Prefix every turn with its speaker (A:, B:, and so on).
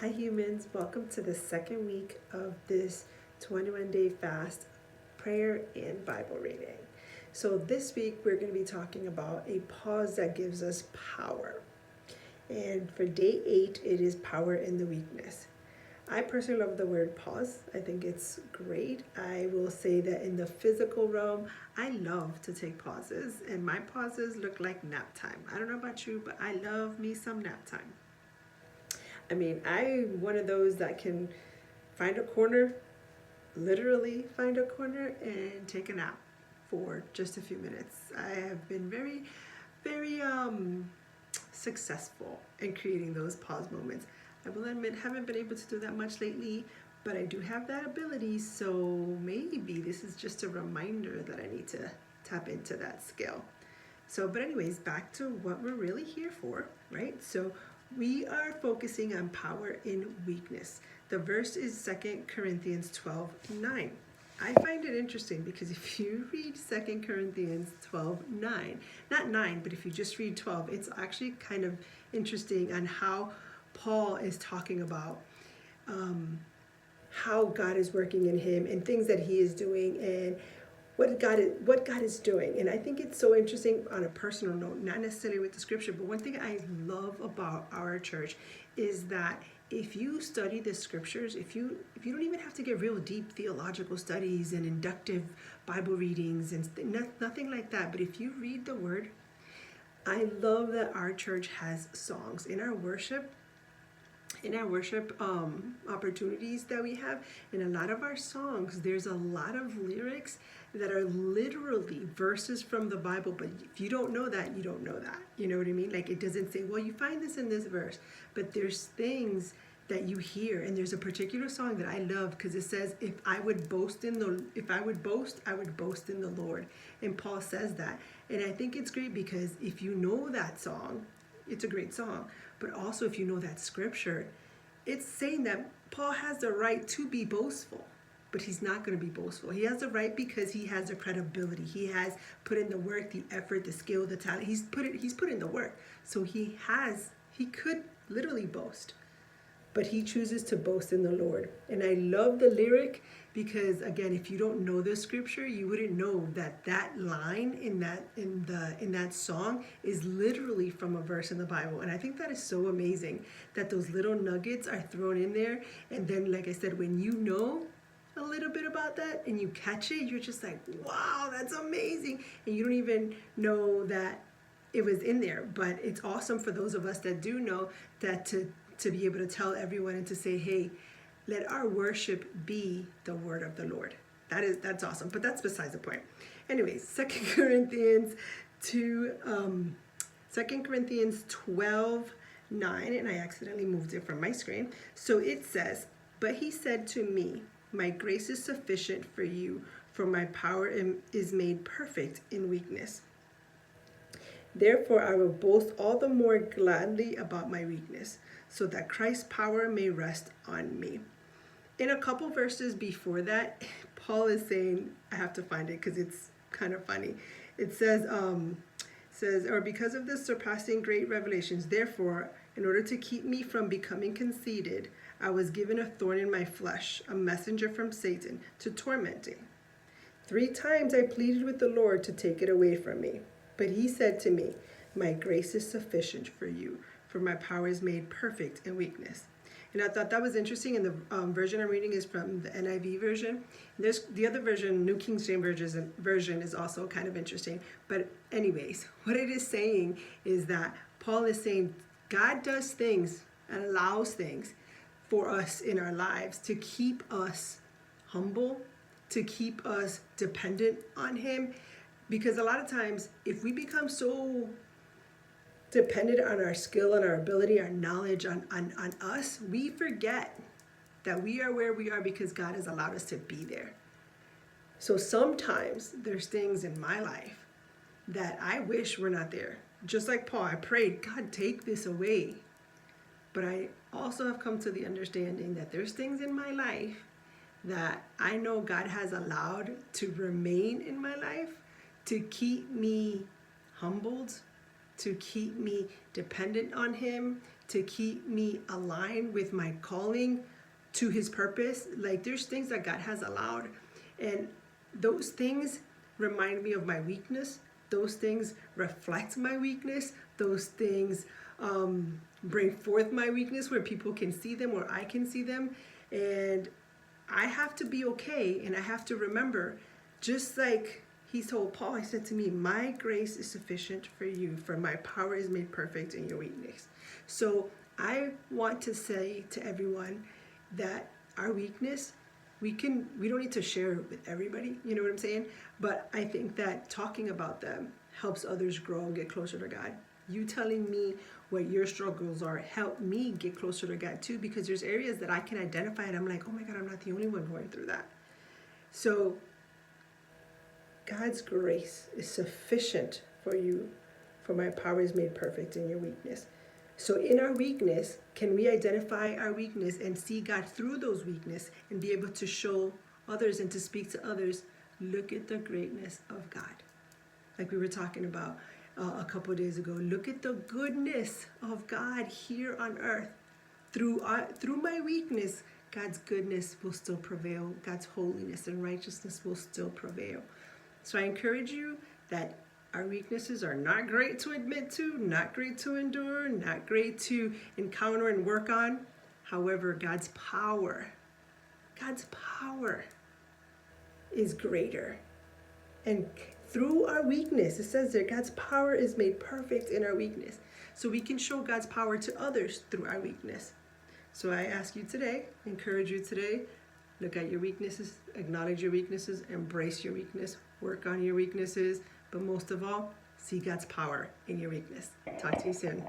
A: Hi humans, welcome to the second week of this 21-day fast, prayer and Bible reading. So this week we're going to be talking about a pause that gives us power. And for day 8, it is power in the weakness. I personally love the word pause. I think it's great. I will say that in the physical realm, I love to take pauses, and my pauses look like nap time. I don't know about you, but I love me some nap time. I'm one of those that can find a corner, literally find a corner and take a nap for just a few minutes. I have been very successful in creating those pause moments. I will admit, haven't been able to do that much lately, but I do have that ability, so maybe this is just a reminder that I need to tap into that skill. But anyways, back to what we're really here for, right? So we are focusing on power in weakness. The verse is 2 Corinthians 12:9. I find it interesting because if you read 2 Corinthians 12:9, not 9, but if you just read 12, it's actually kind of interesting on how Paul is talking about how God is working in him and things that he is doing and what God is doing. And I think it's so interesting on a personal note, not necessarily with the scripture, but one thing I love about our church is that if you study the scriptures, if you don't even have to get real deep theological studies and inductive Bible readings and nothing like that, but if you read the word, I love that our church has songs in our worship opportunities that we have. In a lot of our songs, there's a lot of lyrics that are literally verses from the Bible, but if you don't know that, you don't know that. You know what I mean? Like, it doesn't say, well, you find this in this verse, but there's things that you hear. And there's a particular song that I love because it says, if I would boast, I would boast in the Lord. And Paul says that. And I think it's great because if you know that song, it's a great song. But also if you know that scripture, it's saying that Paul has the right to be boastful, but he's not going to be boastful. He has the right because he has the credibility. He has put in the work, the effort, the skill, the talent. He's put in the work. So he could literally boast, but he chooses to boast in the Lord. And I love the lyric because, again, if you don't know the scripture, you wouldn't know that line in that song is literally from a verse in the Bible. And I think that is so amazing that those little nuggets are thrown in there. And then, like I said, when you know a little bit about that and you catch it, you're just like, wow, that's amazing. And you don't even know that it was in there. But it's awesome for those of us that do know that to be able to tell everyone and to say, hey, let our worship be the word of the Lord. That's awesome, but that's besides the point. Anyways, 2 Corinthians 12:9, and I accidentally moved it from my screen. So it says, but he said to me, my grace is sufficient for you, for my power is made perfect in weakness. Therefore, I will boast all the more gladly about my weakness, so that Christ's power may rest on me. In a couple verses before that, Paul is saying, I have to find it because it's kind of funny. It says, or because of the surpassing great revelations, therefore, in order to keep me from becoming conceited, I was given a thorn in my flesh, a messenger from Satan to torment me. 3 times I pleaded with the Lord to take it away from me. But he said to me, my grace is sufficient for you, for my power is made perfect in weakness. And I thought that was interesting. And the version I'm reading is from the NIV version. There's the other version, New King James version, is also kind of interesting. But anyways, what it is saying is that Paul is saying God does things and allows things for us in our lives to keep us humble, to keep us dependent on him. Because a lot of times, if we become so dependent on our skill and our ability, our knowledge on us, we forget that we are where we are because God has allowed us to be there. So sometimes there's things in my life that I wish were not there. Just like Paul, I prayed, God, take this away. But I also have come to the understanding that there's things in my life that I know God has allowed to remain in my life to keep me humbled, to keep me dependent on him, to keep me aligned with my calling to his purpose. Like there's things that God has allowed, and those things remind me of my weakness. Those things reflect my weakness. Those things bring forth my weakness where people can see them or I can see them. And I have to be okay, and I have to remember, just like he told Paul, he said to me, my grace is sufficient for you, for my power is made perfect in your weakness. So I want to say to everyone that our weakness, we don't need to share it with everybody, you know what I'm saying? But I think that talking about them helps others grow and get closer to God. You telling me what your struggles are help me get closer to God too, because there's areas that I can identify and I'm like, oh my God, I'm not the only one going through that. So God's grace is sufficient for you, for my power is made perfect in your weakness. So in our weakness, can we identify our weakness and see God through those weaknesses and be able to show others and to speak to others, look at the greatness of God. Like we were talking about a couple of days ago, look at the goodness of God here on earth. Through my weakness, God's goodness will still prevail. God's holiness and righteousness will still prevail. So I encourage you that our weaknesses are not great to admit to, not great to endure, not great to encounter and work on. However, God's power is greater. And through our weakness, it says there, God's power is made perfect in our weakness. So we can show God's power to others through our weakness. So I ask you today, encourage you today, look at your weaknesses, acknowledge your weaknesses, embrace your weakness, work on your weaknesses, but most of all, see God's power in your weakness. Talk to you soon.